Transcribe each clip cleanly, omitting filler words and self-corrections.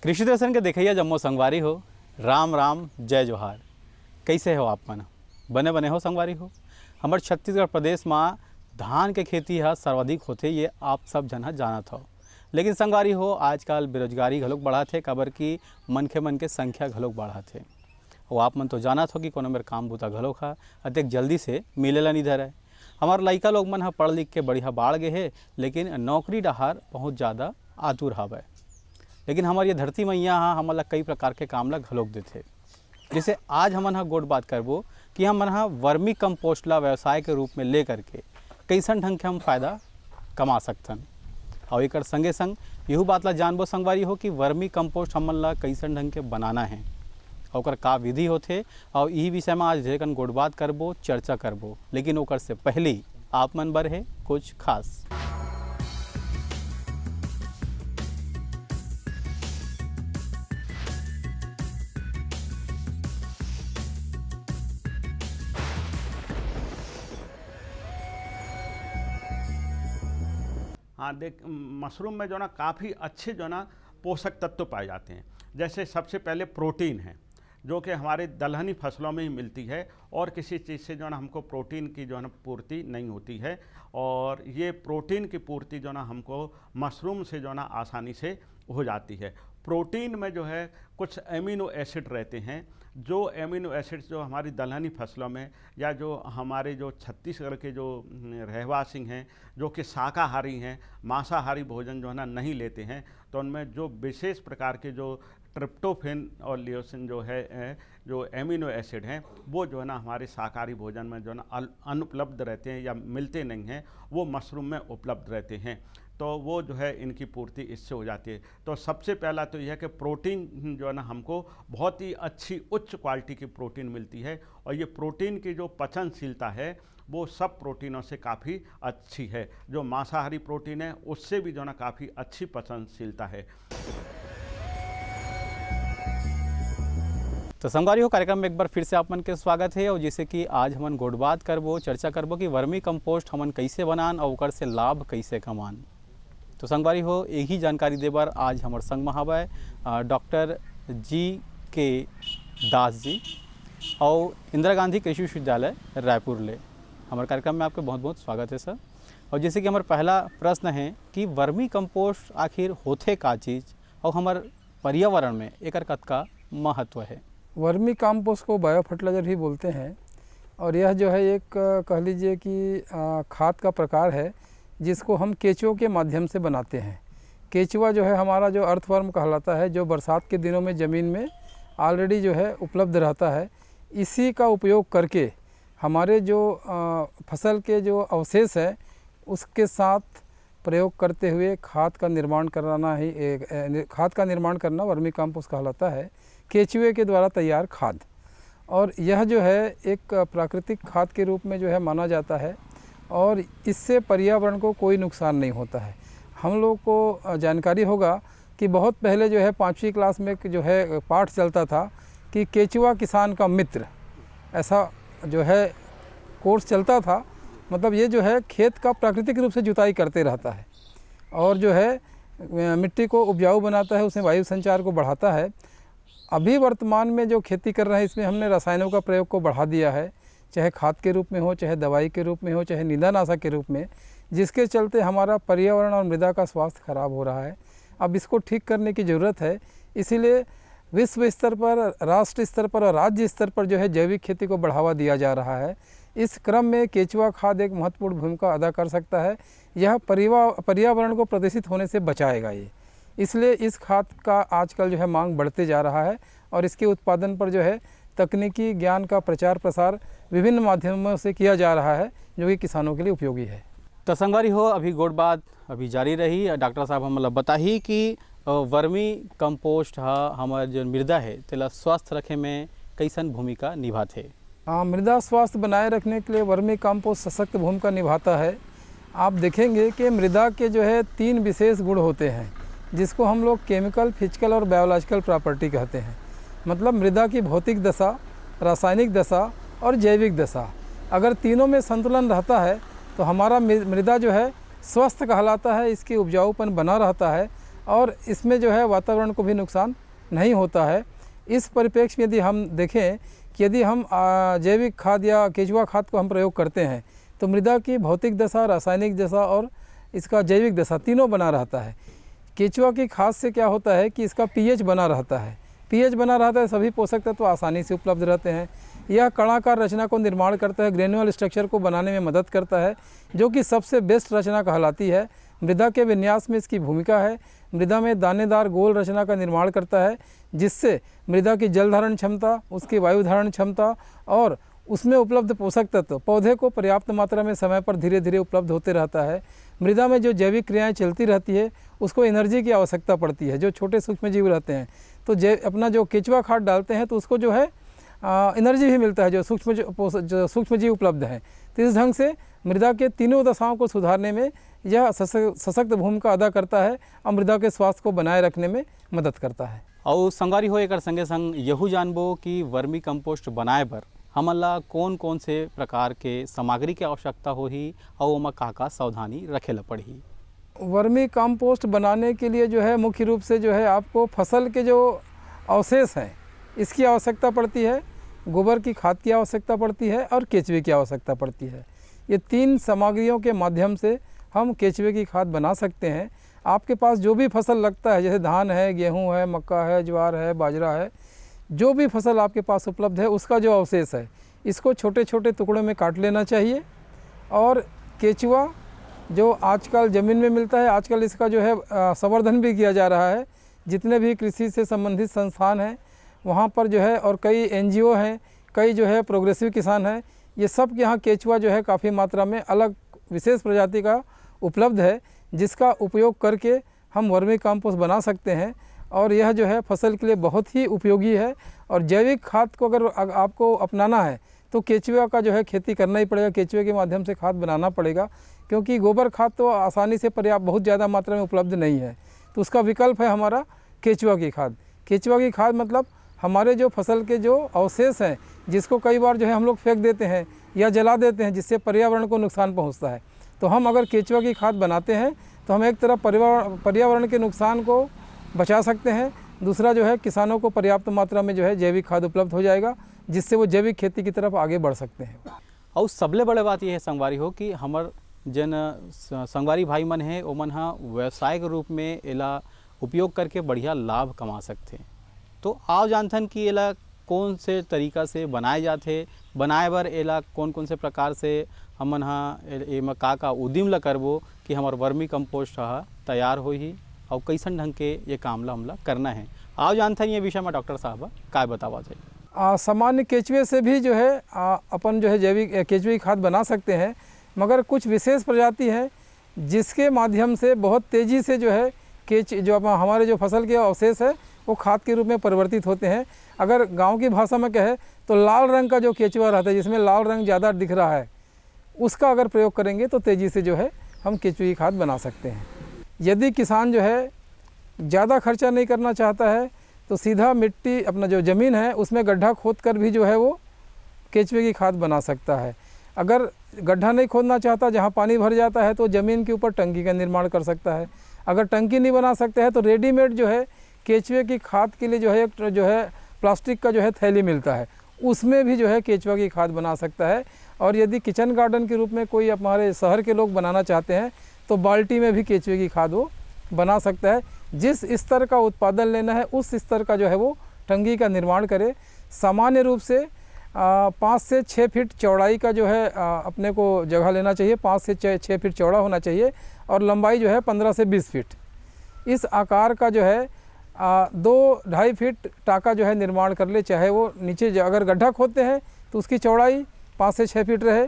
कृषि दर्शन के देखिए जम्मो संगवारी हो। राम राम जय जोहार। कैसे हो आप मन? बने बने हो संगवारी हो। हमारे छत्तीसगढ़ प्रदेश में धान के खेती है सर्वाधिक होते, ये आप सब जन जानत हो। लेकिन संगवारी हो आजकल बेरोजगारी घलोक बढ़त है, काबर की मन के संख्या घलोक बढ़त है। और आप मन तो जानत हो कि कोनो मेरे काम बूता घलोक है अतेक जल्दी से मिलेला नहीं धरय। हमार लइका लोग मन पढ़ लिख के बढ़िया बाढ़ गए है, लेकिन नौकरी डहार बहुत ज़्यादा आतुर हवय। लेकिन हमारी ये धरती मैया हाँ हमन कई प्रकार के काम ला घलोक देथे। जैसे आज हमन हा गोट बात करबो कि हमन हा वर्मी कंपोस्ट ला व्यवसाय के रूप में ले करके कैसन ढंग के हम फायदा कमा सकथन। और एक संगे संग यहू बात ला जानबो संगवारी हो कि वर्मी कंपोस्ट हमन ला कैसन ढंग के बनाना है और का विधि होथे। और यही विषय में आज ढेर कन गोट बात करबो, चर्चा करबो। लेकिन ओकर से पहले आप मन बर है कुछ खास। हाँ देख, मशरूम में जो ना काफ़ी अच्छे जो ना पोषक तत्व पाए जाते हैं। जैसे सबसे पहले प्रोटीन है जो कि हमारे दलहनी फसलों में ही मिलती है और किसी चीज़ से जो ना हमको प्रोटीन की जो है ना पूर्ति नहीं होती है। और ये प्रोटीन की पूर्ति जो ना हमको मशरूम से जो ना आसानी से हो जाती है। प्रोटीन में जो है कुछ एमिनो एसिड रहते हैं, जो एमिनो एसिड्स जो हमारी दलहनी फसलों में या जो हमारे जो छत्तीसगढ़ के जो रहवासी हैं जो कि शाकाहारी हैं, मांसाहारी भोजन जो है ना नहीं लेते हैं, तो उनमें जो विशेष प्रकार के जो ट्रिप्टोफेन और लियोसिन जो है जो एमिनो एसिड हैं वो जो है ना हमारे शाकाहारी भोजन में जो है ना अनुपलब्ध रहते हैं या मिलते नहीं हैं, वो मशरूम में उपलब्ध रहते हैं। तो वो जो है इनकी पूर्ति इससे हो जाती है। तो सबसे पहला तो यह है कि प्रोटीन जो है ना हमको बहुत ही अच्छी उच्च क्वालिटी की प्रोटीन मिलती है। और ये प्रोटीन की जो पचनशीलता है वो सब प्रोटीनों से काफ़ी अच्छी है। जो मांसाहारी प्रोटीन है उससे भी जो है ना काफ़ी अच्छी पचनशीलता है। तो संगवारी हो कार्यक्रम में एक बार फिर से आप मन के स्वागत है। और जैसे कि आज हमन गोट बात करबो, चर्चा करबो कि वर्मी कंपोस्ट हमन कैसे बनान और ओकर से लाभ कैसे कमान। तो संगवारी हो यही जानकारी देबर आज हमारे संग में हवय डॉक्टर जी.के. दास जी और इंदिरा गांधी कृषि विश्वविद्यालय रायपुर ले। हमारे कार्यक्रम में आपका बहुत बहुत स्वागत है सर। और जैसे कि हमारा पहला प्रश्न है कि वर्मी कंपोस्ट आखिर होथे का चीज़ और हमारे पर्यावरण में एकर कतका महत्व है। वर्मी कंपोस्ट को बायो फर्टिलाइजर भी बोलते हैं और यह जो है एक कह लीजिए कि खाद का प्रकार है जिसको हम केचुओं के माध्यम से बनाते हैं। केचुआ जो है हमारा जो अर्थवर्म कहलाता है, जो बरसात के दिनों में ज़मीन में ऑलरेडी जो है उपलब्ध रहता है। इसी का उपयोग करके हमारे जो फसल के जो अवशेष है उसके साथ प्रयोग करते हुए खाद का निर्माण करना वर्मी कंपोस्ट कहलाता है। केचुए के द्वारा तैयार खाद, और यह जो है एक प्राकृतिक खाद के रूप में जो है माना जाता है और इससे पर्यावरण को कोई नुकसान नहीं होता है। हम लोग को जानकारी होगा कि बहुत पहले जो है 5वीं क्लास में जो है पाठ चलता था कि केचुआ किसान का मित्र, ऐसा जो है कोर्स चलता था। मतलब ये जो है खेत का प्राकृतिक रूप से जुताई करते रहता है और जो है मिट्टी को उपजाऊ बनाता है, उसमें वायु संचार को बढ़ाता है। अभी वर्तमान में जो खेती कर रहे हैं इसमें हमने रसायनों का प्रयोग को बढ़ा दिया है, चाहे खाद के रूप में हो, चाहे दवाई के रूप में हो, चाहे निंदानाशक के रूप में, जिसके चलते हमारा पर्यावरण और मृदा का स्वास्थ्य खराब हो रहा है। अब इसको ठीक करने की ज़रूरत है। इसीलिए विश्व स्तर पर, राष्ट्र स्तर पर और राज्य स्तर पर जो है जैविक खेती को बढ़ावा दिया जा रहा है। इस क्रम में केचुआ खाद एक महत्वपूर्ण भूमिका अदा कर सकता है। यह पर्यावरण को प्रदूषित होने से बचाएगा ये, इसलिए इस खाद का आजकल जो है मांग बढ़ते जा रहा है और इसके उत्पादन पर जो है तकनीकी ज्ञान का प्रचार प्रसार विभिन्न माध्यमों से किया जा रहा है जो कि किसानों के लिए उपयोगी है। तो संगवारी हो अभी गोट बात अभी जारी रही। डॉक्टर साहब हम मतलब बताही कि वर्मी कंपोस्ट हमारे जो मृदा है तेला स्वस्थ रखे में कैसन भूमिका निभाते। मृदा स्वास्थ्य बनाए रखने के लिए वर्मी कंपोस्ट सशक्त भूमिका निभाता है। आप देखेंगे कि मृदा के जो है 3 विशेष गुण होते हैं जिसको हम लोग केमिकल, फिजिकल और बायोलॉजिकल प्रॉपर्टी कहते हैं। मतलब मृदा की भौतिक दशा, रासायनिक दशा और जैविक दशा, अगर तीनों में संतुलन रहता है तो हमारा मृदा जो है स्वस्थ कहलाता है, इसकी उपजाऊपन बना रहता है और इसमें जो है वातावरण को भी नुकसान नहीं होता है। इस परिप्रेक्ष्य में यदि हम देखें कि यदि हम जैविक खाद या केंचुआ खाद को हम प्रयोग करते हैं तो मृदा की भौतिक दशा, रासायनिक दशा और इसका जैविक दशा तीनों बना रहता है। केंचुआ की खाद से क्या होता है कि इसका पीएच बना रहता है। पीएच बना रहता है, सभी पोषक तत्व आसानी से उपलब्ध रहते हैं। यह कणाकार रचना को निर्माण करता है, ग्रेन्युअल स्ट्रक्चर को बनाने में मदद करता है, जो कि सबसे बेस्ट रचना कहलाती है। मृदा के विन्यास में इसकी भूमिका है। मृदा में दानेदार गोल रचना का निर्माण करता है, जिससे मृदा की जल धारण क्षमता, उसकी वायु धारण क्षमता और उसमें उपलब्ध पोषक तत्व पौधे को पर्याप्त मात्रा में समय पर धीरे धीरे उपलब्ध होते रहता है। मृदा में जो जैविक क्रियाएं चलती रहती है उसको एनर्जी की आवश्यकता पड़ती है। जो छोटे सूक्ष्म जीव रहते हैं तो अपना जो केंचुआ खाद डालते हैं तो उसको जो है एनर्जी भी मिलता है, जो सूक्ष्म जीव उपलब्ध हैं। तो इस ढंग से मृदा के तीनों दशाओं को सुधारने में यह सशक्त भूमिका अदा करता है और मृदा के स्वास्थ्य को बनाए रखने में मदद करता है। और संगवारी हो, एक संगे संग यहू जानबो कि वर्मी कंपोस्ट बनाए बर हमन ला कौन कौन से प्रकार के सामग्री की आवश्यकता होही और ओमा का सावधानी रखे ला पड़ही। वर्मी कंपोस्ट बनाने के लिए जो है मुख्य रूप से जो है आपको फसल के जो अवशेष हैं इसकी आवश्यकता पड़ती है, गोबर की खाद की आवश्यकता पड़ती है और केंचुए की आवश्यकता पड़ती है। ये तीन सामग्रियों के माध्यम से हम केंचुए की खाद बना सकते हैं। आपके पास जो भी फसल लगता है, जैसे धान है, गेहूं है, मक्का है, ज्वार है, बाजरा है, जो भी फसल आपके पास उपलब्ध है उसका जो अवशेष है इसको छोटे छोटे टुकड़ों में काट लेना चाहिए। और केंचुआ जो आजकल ज़मीन में मिलता है, आजकल इसका जो है संवर्धन भी किया जा रहा है। जितने भी कृषि से संबंधित संस्थान हैं वहाँ पर जो है, और कई एनजीओ हैं, कई जो है प्रोग्रेसिव किसान हैं, ये सब के यहाँ केंचुआ जो है काफ़ी मात्रा में अलग विशेष प्रजाति का उपलब्ध है, जिसका उपयोग करके हम वर्मी कंपोस्ट बना सकते हैं। और यह जो है फसल के लिए बहुत ही उपयोगी है। और जैविक खाद को अगर आपको अपनाना है तो केंचुआ का जो है खेती करना ही पड़ेगा, केंचुए के माध्यम से खाद बनाना पड़ेगा, क्योंकि गोबर खाद तो आसानी से पर्याप्त बहुत ज़्यादा मात्रा में उपलब्ध नहीं है। तो उसका विकल्प है हमारा केंचुआ की खाद। केंचुआ की खाद मतलब हमारे जो फसल के जो अवशेष हैं जिसको कई बार जो है हम लोग फेंक देते हैं या जला देते हैं, जिससे पर्यावरण को नुकसान पहुंचता है। तो हम अगर केंचुआ की खाद बनाते हैं तो हम एक तरफ पर्यावरण के नुकसान को बचा सकते हैं, दूसरा जो है किसानों को पर्याप्त मात्रा में जो है जैविक खाद उपलब्ध हो जाएगा, जिससे वो जैविक खेती की तरफ आगे बढ़ सकते हैं। और सबले बड़े बात यह है संगवारी हो कि हमर जन संगवारी भाई मन है ओमन हा व्यवसाय के रूप में एला उपयोग करके बढ़िया लाभ कमा सकते। तो आप जानथन कि एला कौन से तरीका से बनाए जाते, बनाए बर एला कौन कौन से प्रकार से हमन हा एमा का उद्यम ला करबो कि हमार वर्मी कंपोस्ट हा तैयार होही और कैसन ढंग के ये काम ला हमला करना है। आप जानते हैं ये विषय में डॉक्टर साहब क्या बतावा चाहिए। सामान्य केंचुए से भी जो है अपन जो है जैविक केंचुए खाद बना सकते हैं, मगर कुछ विशेष प्रजाति है जिसके माध्यम से बहुत तेज़ी से जो है जो हमारे जो फसल के अवशेष है वो खाद के रूप में परिवर्तित होते हैं। अगर गांव की भाषा में कहे तो लाल रंग का जो केंचुआ रहता है, जिसमें लाल रंग ज़्यादा दिख रहा है, उसका अगर प्रयोग करेंगे तो तेज़ी से जो है हम केंचुए की खाद बना सकते हैं। यदि किसान जो है ज़्यादा खर्चा नहीं करना चाहता है तो सीधा मिट्टी अपना जो ज़मीन है उसमें गड्ढा खोद कर भी जो है वो केंचुए की खाद बना सकता है। अगर गड्ढा नहीं खोदना चाहता, जहाँ पानी भर जाता है, तो ज़मीन के ऊपर टंकी का निर्माण कर सकता है। अगर टंकी नहीं बना सकता है तो रेडीमेड जो है केंचुए की खाद के लिए जो है प्लास्टिक का जो है थैली मिलता है, उसमें भी जो है केंचुआ की खाद बना सकता है। और यदि किचन गार्डन के रूप में कोई हमारे शहर के लोग बनाना चाहते हैं तो बाल्टी में भी केंचुए की खाद वो बना सकता है। जिस स्तर का उत्पादन लेना है उस स्तर का जो है वो टंकी का निर्माण करे। सामान्य रूप से 5 से 6 फीट चौड़ाई का जो है अपने को जगह लेना चाहिए, 5 से 6 फीट चौड़ा होना चाहिए और लंबाई जो है 15 से 20 फीट। इस आकार का जो है 2-2.5 फीट टाका जो है निर्माण कर ले, चाहे वो नीचे अगर गड्ढा खोदते हैं तो उसकी चौड़ाई 5 से 6 फीट रहे,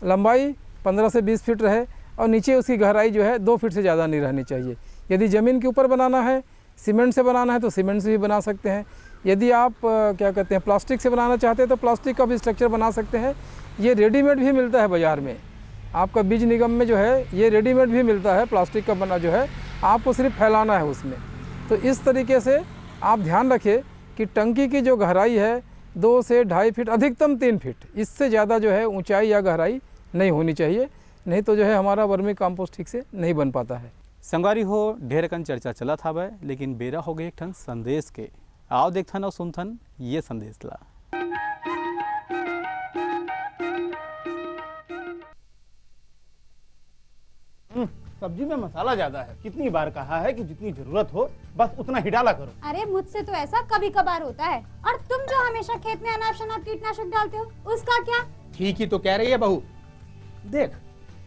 लंबाई 15 से 20 फीट रहे और नीचे उसकी गहराई जो है 2 फीट से ज़्यादा नहीं रहनी चाहिए। यदि ज़मीन के ऊपर बनाना है, सीमेंट से बनाना है तो सीमेंट से भी बना सकते हैं। यदि आप क्या कहते हैं प्लास्टिक से बनाना चाहते हैं तो प्लास्टिक का भी स्ट्रक्चर बना सकते हैं। ये रेडीमेड भी मिलता है बाज़ार में, आपका बीज निगम में जो है ये रेडीमेड भी मिलता है, प्लास्टिक का बना जो है, आपको सिर्फ फैलाना है उसमें। तो इस तरीके से आप ध्यान रखें कि टंकी की जो गहराई है 2 से 2.5 फीट, अधिकतम 3 फीट, इससे ज़्यादा जो है ऊंचाई या गहराई नहीं होनी चाहिए, नहीं तो जो है हमारा वर्मी कंपोस्ट ठीक से नहीं बन पाता है। संगवारी हो ढेर कन चर्चा चलत हवै, लेकिन बेरा हो गए एक ठन संदेश के। आओ देखथन और सुनथन ये संदेश ला। सब्जी में मसाला ज्यादा है। कितनी बार कहा है कि जितनी जरूरत हो बस उतना ही डाला करो। अरे मुझसे तो ऐसा कभी कभार होता है। और तुम जो हमेशा खेत में अनाप शनाप कीटनाशक डालते हो उसका क्या? ठीक ही तो कह रही है बहू। देख,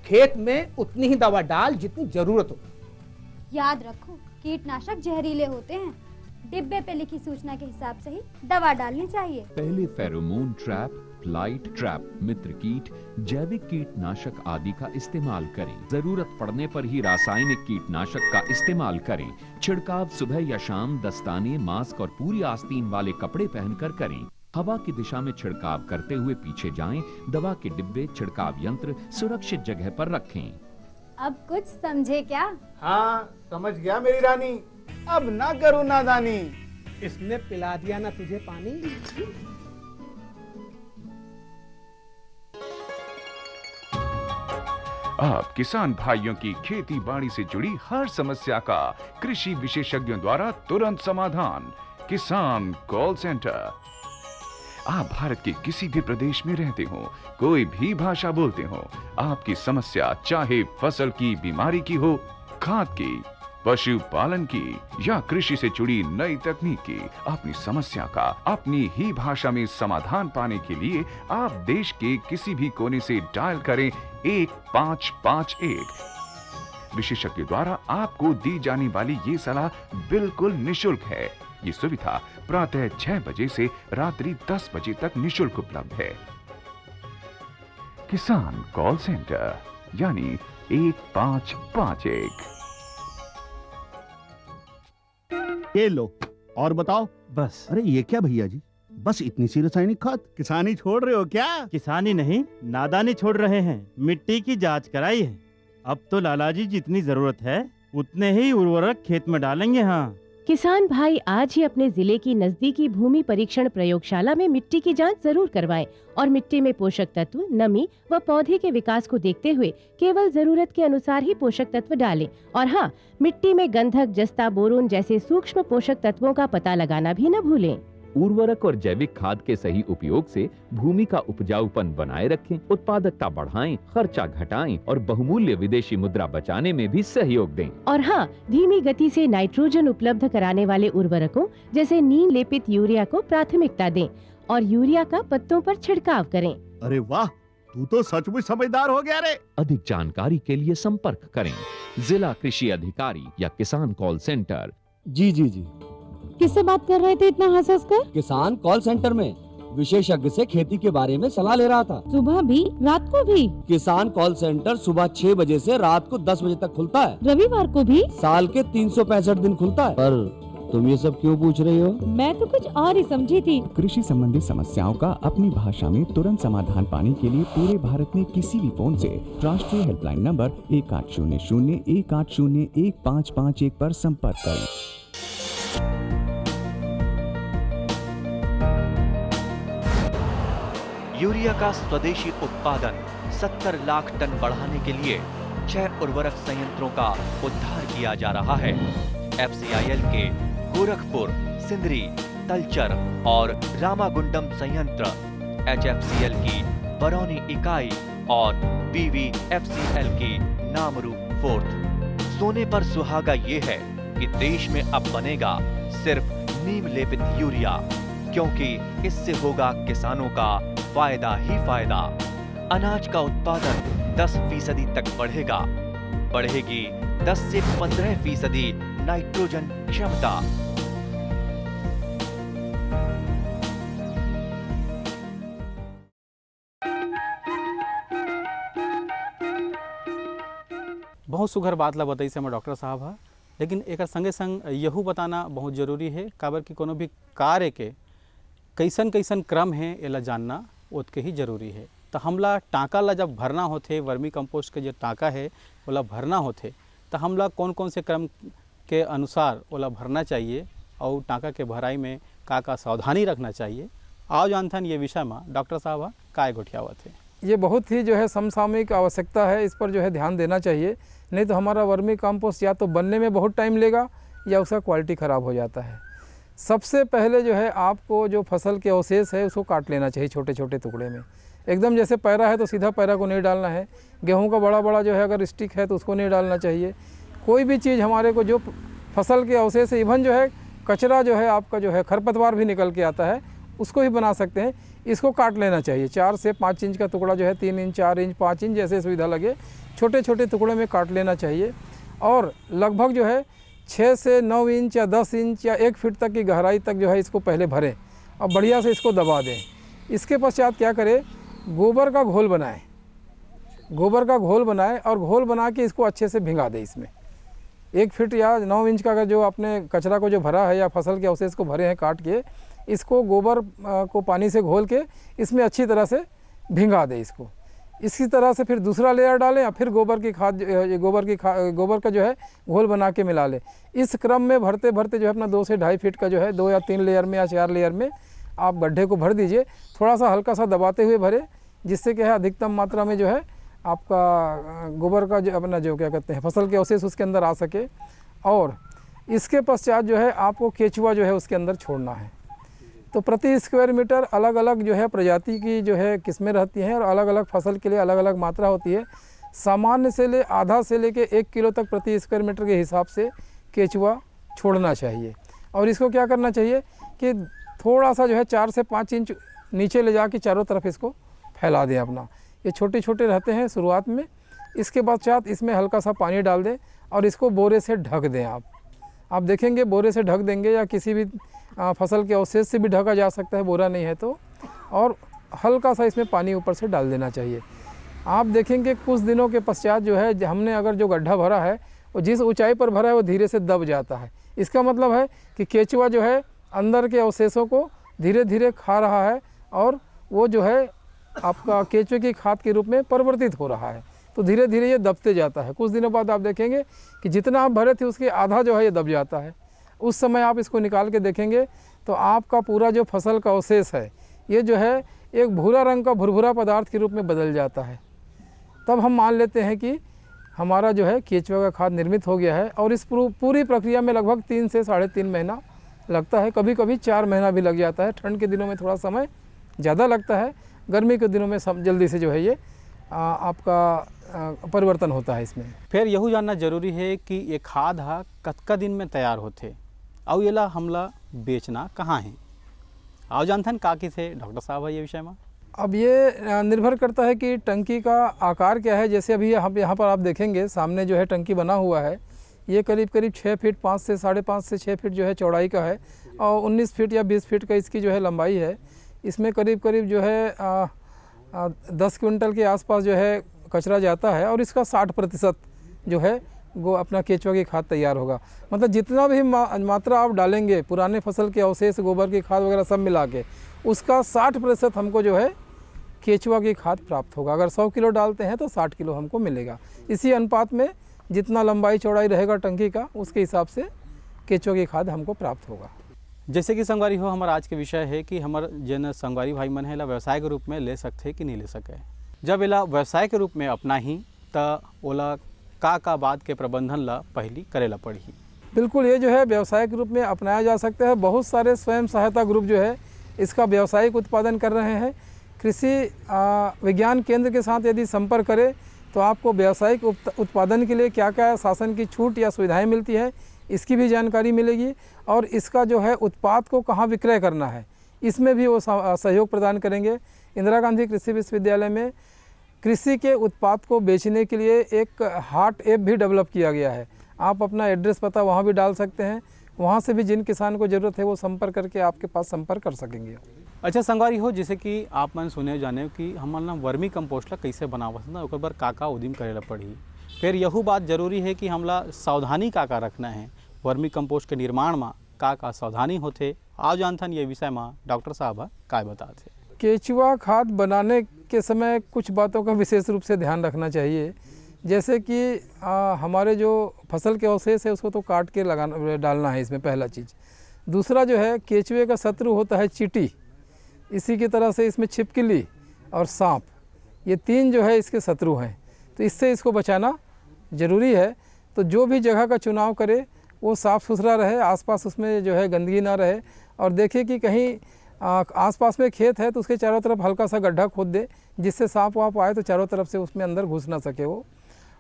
खेत में उतनी ही दवा डाल जितनी जरूरत हो। याद रखो, कीटनाशक जहरीले होते हैं। डिब्बे पे लिखी सूचना के हिसाब से ही दवा डालनी चाहिए। पहले फेरोमोन ट्रैप, फ्लाइट ट्रैप, मित्र कीट, जैविक कीटनाशक आदि का इस्तेमाल करें। जरूरत पड़ने पर ही रासायनिक कीटनाशक का इस्तेमाल करें। छिड़काव सुबह या शाम दस्ताने, मास्क और पूरी आस्तीन वाले कपड़े पहनकर करें। हवा की दिशा में छिड़काव करते हुए पीछे जाएं। दवा के डिब्बे, छिड़काव यंत्र सुरक्षित जगह पर रखें। अब कुछ समझे क्या? हाँ, समझ गया मेरी रानी। अब ना करो नादानी। इसने पिला दिया ना तुझे पानी। आप किसान भाइयों की खेती बाड़ी से जुड़ी हर समस्या का कृषि विशेषज्ञों द्वारा तुरंत समाधान। किसान कॉल सेंटर। आप भारत के किसी भी प्रदेश में रहते हो, कोई भी भाषा बोलते हो, आपकी समस्या चाहे फसल की बीमारी की हो, खाद की, पशुपालन की या कृषि से जुड़ी नई तकनीक की, अपनी समस्या का अपनी ही भाषा में समाधान पाने के लिए आप देश के किसी भी कोने से डायल करें 1551। विशेषज्ञ द्वारा आपको दी जाने वाली ये सलाह बिल्कुल निशुल्क है। ये सुविधा प्रातः 6 बजे से रात्रि 10 बजे तक निशुल्क उपलब्ध है। किसान कॉल सेंटर यानी 1551। ये लो और बताओ। बस। अरे ये क्या भैया जी, बस इतनी सी रासायनिक खाद? किसानी छोड़ रहे हो क्या? किसानी नहीं, नादानी छोड़ रहे हैं। मिट्टी की जांच कराई है। अब तो लाला जी जितनी जरूरत है उतने ही उर्वरक खेत में डालेंगे। हाँ, किसान भाई आज ही अपने जिले की नजदीकी भूमि परीक्षण प्रयोगशाला में मिट्टी की जांच जरूर करवाएं और मिट्टी में पोषक तत्व, नमी व पौधे के विकास को देखते हुए केवल जरूरत के अनुसार ही पोषक तत्व डालें। और हाँ, मिट्टी में गंधक, जस्ता, बोरोन जैसे सूक्ष्म पोषक तत्वों का पता लगाना भी न भूलें। उर्वरक और जैविक खाद के सही उपयोग से भूमि का उपजाऊपन बनाए रखें, उत्पादकता बढ़ाएं, खर्चा घटाएं और बहुमूल्य विदेशी मुद्रा बचाने में भी सहयोग दें। और हाँ, धीमी गति से नाइट्रोजन उपलब्ध कराने वाले उर्वरकों जैसे नीम लेपित यूरिया को प्राथमिकता दें और यूरिया का पत्तों पर छिड़काव करें। अरे वाह, तू तो सचमुच समझदार हो गया रे। अधिक जानकारी के लिए संपर्क करें जिला कृषि अधिकारी या किसान कॉल सेंटर। जी जी जी। किससे बात कर रहे थे इतना हंस हंस कर? किसान कॉल सेंटर में विशेषज्ञ से खेती के बारे में सलाह ले रहा था। सुबह भी, रात को भी? किसान कॉल सेंटर सुबह 6 बजे से रात को 10 बजे तक खुलता है। रविवार को भी? साल के 365 दिन खुलता है। पर तुम ये सब क्यों पूछ रही हो? मैं तो कुछ और ही समझी थी। कृषि संबंधी समस्याओं का अपनी भाषा में तुरंत समाधान पाने के लिए पूरे भारत में किसी भी फोन से राष्ट्रीय हेल्पलाइन नंबर 1800-180-1551 पर संपर्क करें। यूरिया का स्वदेशी उत्पादन 70 लाख टन बढ़ाने के लिए 6 उर्वरक संयंत्रों का उद्धार किया जा रहा है। FCIL के गोरखपुर, सिंदरी, तलचर और रामागुंडम संयंत्र, HFCL की बरौनी इकाई और BVFCL की नामरू फोर्थ। सोने पर सुहागा ये है कि देश में अब बनेगा सिर्फ नीम लेपित यूरिया, क्योंकि इससे होगा किसानों का फायदा ही फायदा। अनाज का उत्पादन 10% तक बढ़ेगा। बढ़ेगी 10 से 15% नाइट्रोजन क्षमता। बहुत सुघर बात ला बताई से हमारे डॉक्टर साहब है, लेकिन एक संगे संग यहू बताना बहुत जरूरी है काबर कि कोनो भी कार्य के कैसन कैसन क्रम है एला जानना उतके ही जरूरी है। तो हमला टाँका ला जब भरना होते, वर्मी कंपोस्ट के जो टाँका है ओला भरना होते, तो हमला कौन कौन से क्रम के अनुसार ओला भरना चाहिए और टाँका के भराई में का सावधानी रखना चाहिए। आओ जानथन ये विषय में डॉक्टर साहब काय गोठियावत है। ये बहुत ही जो है समसामयिक आवश्यकता है, इस पर जो है ध्यान देना चाहिए, नहीं तो हमारा वर्मी कंपोस्ट या तो बनने में बहुत टाइम लेगा या उसका क्वालिटी ख़राब हो जाता है। सबसे पहले जो है आपको जो फसल के अवशेष है उसको काट लेना चाहिए छोटे छोटे टुकड़े में। एकदम जैसे पैरा है तो सीधा पैरा को नहीं डालना है, गेहूं का बड़ा बड़ा जो है अगर स्टिक है तो उसको नहीं डालना चाहिए। कोई भी चीज़ हमारे को जो फसल के अवशेष है, इवन जो है कचरा जो है आपका जो है खरपतवार भी निकल के आता है, उसको भी बना सकते हैं। इसको काट लेना चाहिए, 4 से 5 इंच का टुकड़ा जो है 3 इंच 4 इंच 5 इंच जैसे सुविधा लगे छोटे छोटे टुकड़े में काट लेना चाहिए। और लगभग जो है 6 से 9 इंच या 10 इंच या 1 फीट तक की गहराई तक जो है इसको पहले भरें और बढ़िया से इसको दबा दें। इसके पश्चात क्या करें, गोबर का घोल बनाएं, गोबर का घोल बनाएं और घोल बना के इसको अच्छे से भिंगा दें। इसमें 1 फीट या 9 इंच का अगर जो आपने कचरा को जो भरा है या फसल के अवशेष को भरे हैं काट के, इसको गोबर को पानी से घोल के इसमें अच्छी तरह से भिंगा दें इसको। इसी तरह से फिर दूसरा लेयर डालें या फिर गोबर की खाद गोबर का जो है घोल बना के मिला लें। इस क्रम में भरते भरते जो है अपना 2 से 2.5 फीट का जो है 2 या 3 लेयर में या 4 लेयर में आप गड्ढे को भर दीजिए। थोड़ा सा हल्का सा दबाते हुए भरे, जिससे क्या है अधिकतम मात्रा में जो है आपका गोबर का जो अपना जो क्या कहते हैं फसल के अवशेष उसके अंदर आ सके। और इसके पश्चात जो है आपको केचुआ जो है उसके अंदर छोड़ना है। तो प्रति स्क्वायर मीटर अलग अलग जो है प्रजाति की जो है किस्में रहती हैं और अलग अलग फसल के लिए अलग अलग मात्रा होती है। सामान्य से आधा से लेके 1 किलो तक प्रति स्क्वायर मीटर के हिसाब से केचुआ छोड़ना चाहिए। और इसको क्या करना चाहिए कि थोड़ा सा जो है 4 से 5 इंच नीचे ले जाके चारों तरफ इसको फैला दें अपना। ये छोटे छोटे रहते हैं शुरुआत में। इसके पश्चात इसमें हल्का सा पानी डाल दें और इसको बोरे से ढक दें। आप देखेंगे बोरे से ढक देंगे या किसी भी फसल के अवशेष से भी ढका जा सकता है, बोरा नहीं है तो। और हल्का सा इसमें पानी ऊपर से डाल देना चाहिए। आप देखेंगे कुछ दिनों के पश्चात जो है हमने अगर जो गड्ढा भरा है वो जिस ऊंचाई पर भरा है वो धीरे से दब जाता है। इसका मतलब है कि केचुआ जो है अंदर के अवशेषों को धीरे धीरे खा रहा है और वो जो है आपका केचुए की खाद के रूप में परिवर्तित हो रहा है। तो धीरे धीरे ये दबते जाता है। कुछ दिनों बाद आप देखेंगे कि जितना आप भरे थे उसके आधा जो है ये दब जाता है। उस समय आप इसको निकाल के देखेंगे तो आपका पूरा जो फसल का अवशेष है ये जो है एक भूरा रंग का भुरभुरा पदार्थ के रूप में बदल जाता है। तब हम मान लेते हैं कि हमारा जो है केचुआ का खाद निर्मित हो गया है। और इस पूरी प्रक्रिया में लगभग 3 से 3.5 महीना लगता है, कभी कभी 4 महीना भी लग जाता है। ठंड के दिनों में थोड़ा समय ज़्यादा लगता है, गर्मी के दिनों में जल्दी से जो है ये आपका परिवर्तन होता है इसमें। फिर यही जानना जरूरी है कि ये खाद हा कतका दिन में तैयार होते और येला हमला बेचना कहाँ है। आओ जानथन का थे डॉक्टर साहब है ये विषय में। अब ये निर्भर करता है कि टंकी का आकार क्या है। जैसे अभी यहाँ पर आप देखेंगे सामने जो है टंकी बना हुआ है, ये करीब 6 फीट 5 से 5.5 से 6 फीट जो है चौड़ाई का है और 19 फीट या 20 फीट का इसकी जो है लंबाई है। इसमें करीब जो है 10 क्विंटल के आसपास जो है कचरा जाता है और इसका 60% जो है वो अपना केचुआ की खाद तैयार होगा। मतलब जितना भी मात्रा आप डालेंगे पुराने फसल के अवशेष गोबर की खाद वगैरह सब मिला के, उसका 60% हमको जो है केचुआ की खाद प्राप्त होगा। अगर 100 किलो डालते हैं तो 60 किलो हमको मिलेगा। इसी अनुपात में जितना लंबाई चौड़ाई रहेगा टंकी का उसके हिसाब से केचुआ की खाद हमको प्राप्त होगा। जैसे कि संगवारी हो हमारा आज के विषय है कि हमार जन संगवारी भाई मन है ला व्यवसाय के रूप में ले सकते कि नहीं ले सके। जब एला व्यवसाय के रूप में अपना ही तो ओला का बात के प्रबंधन ला पहली करेला पड़ी। बिल्कुल, ये जो है व्यवसाय के रूप में अपनाया जा सकता है। बहुत सारे स्वयं सहायता ग्रुप जो है इसका व्यावसायिक उत्पादन कर रहे हैं। कृषि विज्ञान केंद्र के साथ यदि संपर्क करें तो आपको व्यावसायिक उत्पादन के लिए क्या क्या शासन की छूट या सुविधाएं मिलती है इसकी भी जानकारी मिलेगी। और इसका जो है उत्पाद को कहाँ विक्रय करना है इसमें भी वो सहयोग प्रदान करेंगे। इंदिरा गांधी कृषि विश्वविद्यालय में कृषि के उत्पाद को बेचने के लिए एक हाट ऐप भी डेवलप किया गया है। आप अपना एड्रेस पता वहाँ भी डाल सकते हैं, वहाँ से भी जिन किसान को ज़रूरत है वो संपर्क करके आपके पास संपर्क कर सकेंगे। अच्छा संगवारी हो, जैसे कि आप मन सुने जाने कि हमारा वर्मी कंपोस्ट ला कैसे बनावत ना ओकर बर का उद्यम करेला पड़ी। फिर यही बात जरूरी है कि हमला सावधानी का रखना है वर्मी कंपोस्ट के निर्माण में का सावधानी होते। आओ जानथन ये विषय में डॉक्टर साहब का बताते। केचुआ खाद बनाने के समय कुछ बातों का विशेष रूप से ध्यान रखना चाहिए। जैसे कि हमारे जो फसल के अवशेष है उसको तो काट के डालना है इसमें, पहला चीज़। दूसरा जो है केचुए का शत्रु होता है चींटी, इसी की तरह से इसमें छिपकली और सांप, ये 3 जो है इसके शत्रु हैं, तो इससे इसको बचाना ज़रूरी है। तो जो भी जगह का चुनाव करे वो साफ़ सुथरा रहे, आसपास उसमें जो है गंदगी ना रहे, और देखे कि कहीं आसपास में खेत है तो उसके चारों तरफ हल्का सा गड्ढा खोद दे, जिससे सांप वाप आए तो चारों तरफ से उसमें अंदर घुस ना सके वो।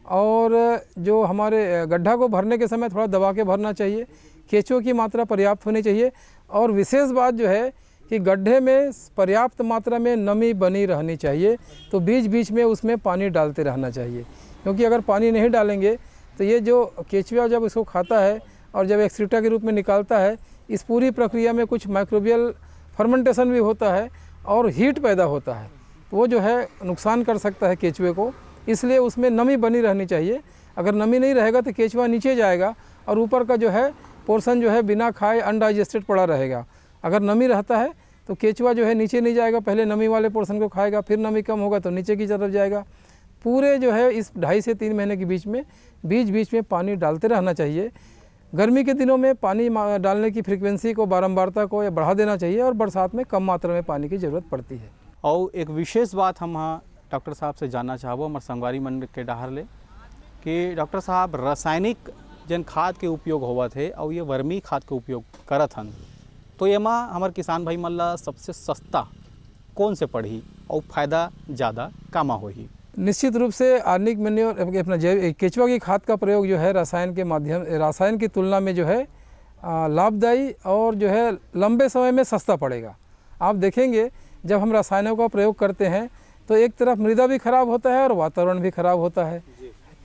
और जो हमारे गड्ढा को भरने के समय थोड़ा दबा के भरना चाहिए, केंचुओं की मात्रा पर्याप्त होनी चाहिए, और विशेष बात जो है कि गड्ढे में पर्याप्त मात्रा में नमी बनी रहनी चाहिए, तो बीच बीच में उसमें पानी डालते रहना चाहिए, क्योंकि अगर पानी नहीं डालेंगे तो ये जो केंचुआ जब इसको खाता है और जब एक्सक्रीटा के रूप में निकालता है, इस पूरी प्रक्रिया में कुछ माइक्रोबियल फर्मेंटेशन भी होता है और हीट पैदा होता है, तो वो जो है नुकसान कर सकता है केंचुए को। इसलिए उसमें नमी बनी रहनी चाहिए। अगर नमी नहीं रहेगा तो केंचुआ नीचे जाएगा और ऊपर का जो है पोर्शन जो है बिना खाए अनडाइजेस्टेड पड़ा रहेगा। अगर नमी रहता है तो केंचुआ जो है नीचे नहीं जाएगा, पहले नमी वाले पोर्शन को खाएगा, फिर नमी कम होगा तो नीचे की तरफ जाएगा। पूरे जो है इस 2.5 से 3 महीने के बीच में पानी डालते रहना चाहिए। गर्मी के दिनों में पानी डालने की फ्रीक्वेंसी को, बारंबारता को या बढ़ा देना चाहिए, और बरसात में कम मात्रा में पानी की ज़रूरत पड़ती है। और एक विशेष बात हम डॉक्टर साहब से जानना चाहबो हमारे संगवारी मन के डाहर ले कि डॉक्टर साहब रासायनिक जन खाद के उपयोग होवत है और ये वर्मी खाद के उपयोग करत हन, तो ये हमारे किसान भाई मन ला सबसे सस्ता कौन से पड़ी और फायदा ज़्यादा कामा होही? निश्चित रूप से ऑर्गेनिक मैन्योर अपना जैविक केंचुआ की खाद का प्रयोग जो है रसायन की तुलना में जो है लाभदायी और जो है लंबे समय में सस्ता पड़ेगा। आप देखेंगे जब हम रसायनों का प्रयोग करते हैं तो एक तरफ मृदा भी खराब होता है और वातावरण भी खराब होता है।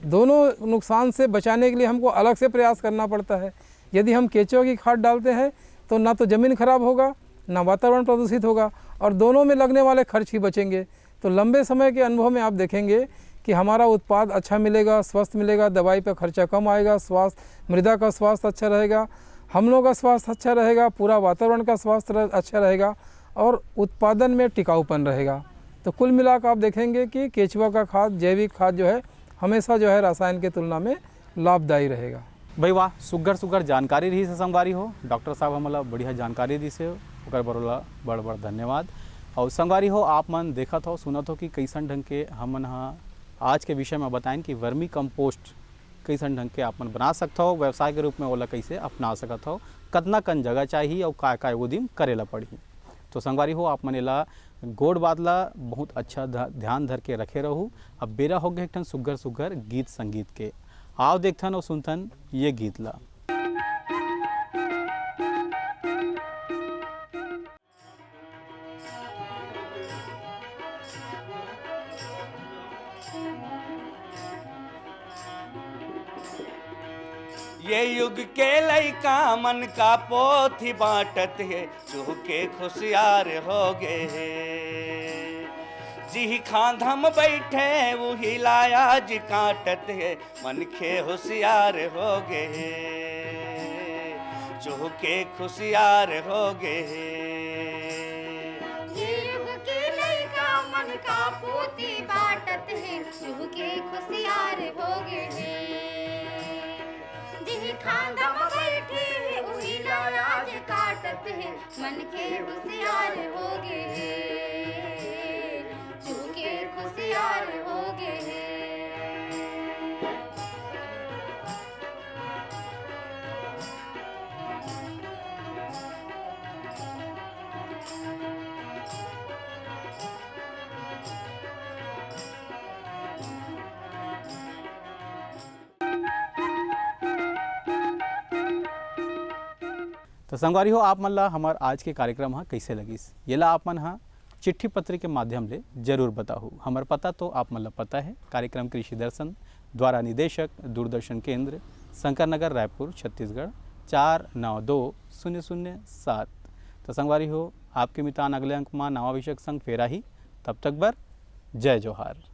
दोनों नुकसान से बचाने के लिए हमको अलग से प्रयास करना पड़ता है। यदि हम केंचुआ की खाद डालते हैं तो ना तो ज़मीन खराब होगा, ना वातावरण प्रदूषित होगा, और दोनों में लगने वाले खर्च ही बचेंगे। तो लंबे समय के अनुभव में आप देखेंगे कि हमारा उत्पाद अच्छा मिलेगा, स्वस्थ मिलेगा, दवाई पर खर्चा कम आएगा, स्वास्थ्य मृदा का स्वास्थ्य अच्छा रहेगा, हम लोग का स्वास्थ्य अच्छा रहेगा, पूरा वातावरण का स्वास्थ्य अच्छा रहेगा, और उत्पादन में टिकाऊपन रहेगा। तो कुल मिलाकर आप देखेंगे कि केंचुआ का खाद, जैविक खाद जो है हमेशा जो है रासायन के तुलना में लाभदायी रहेगा। भाई वाह, सुगर जानकारी रही से संगवारी हो। डॉक्टर साहब हमारा बढ़िया जानकारी दी से ओकर बरोला बड़ धन्यवाद। और संगवारी हो, आप मन देखत हो, सुनत हो कि कैसन ढंग के हमन आज के विषय में बताएं कि वर्मी कंपोस्ट कैसन ढंग के आप मन बना सकते हो, व्यवसाय के रूप में ओला कैसे अपना सकत हो, कतना कन जगह चाहिए और का एगो दिन करेला पड़ी। तो संगवारी हो, आप मन एला गोड़ बादला बहुत अच्छा ध्यान धर के रखे रहूँ। अब बेरा हो गए एक ठन सुगर गीत संगीत के, आओ देखथन और सुनथन ये गीत ला। ये युग के लइका मन का पोथी बाटत है, चूह के खुशियार हो गए। जी खांधम बैठे वो हिलाया जी काटत है, मन के होशियार हो गए, चूह के खुशियार हो गए। ये युग के लइका मन का पोथी बाटत है, चूह के खुशियार हो गए। खांधम बैठे उही लाज काटत है, मन के खुशियार हो गए, चूह के खुशियार हो गए। तो संगवारी हो, आप मन ला हमार आज के कार्यक्रम कैसे लगिस ये ला आप मन चिट्ठी पत्र के माध्यम ले जरूर बताहू। हमार पता तो आप मन ला पता है, कार्यक्रम कृषि दर्शन द्वारा निदेशक दूरदर्शन केंद्र शंकर नगर रायपुर छत्तीसगढ़ 492007। तो संगवारी हो, आपके मितान अगले अंक में नवा विषय संग फेरा ही, तब तक बर जय जोहार।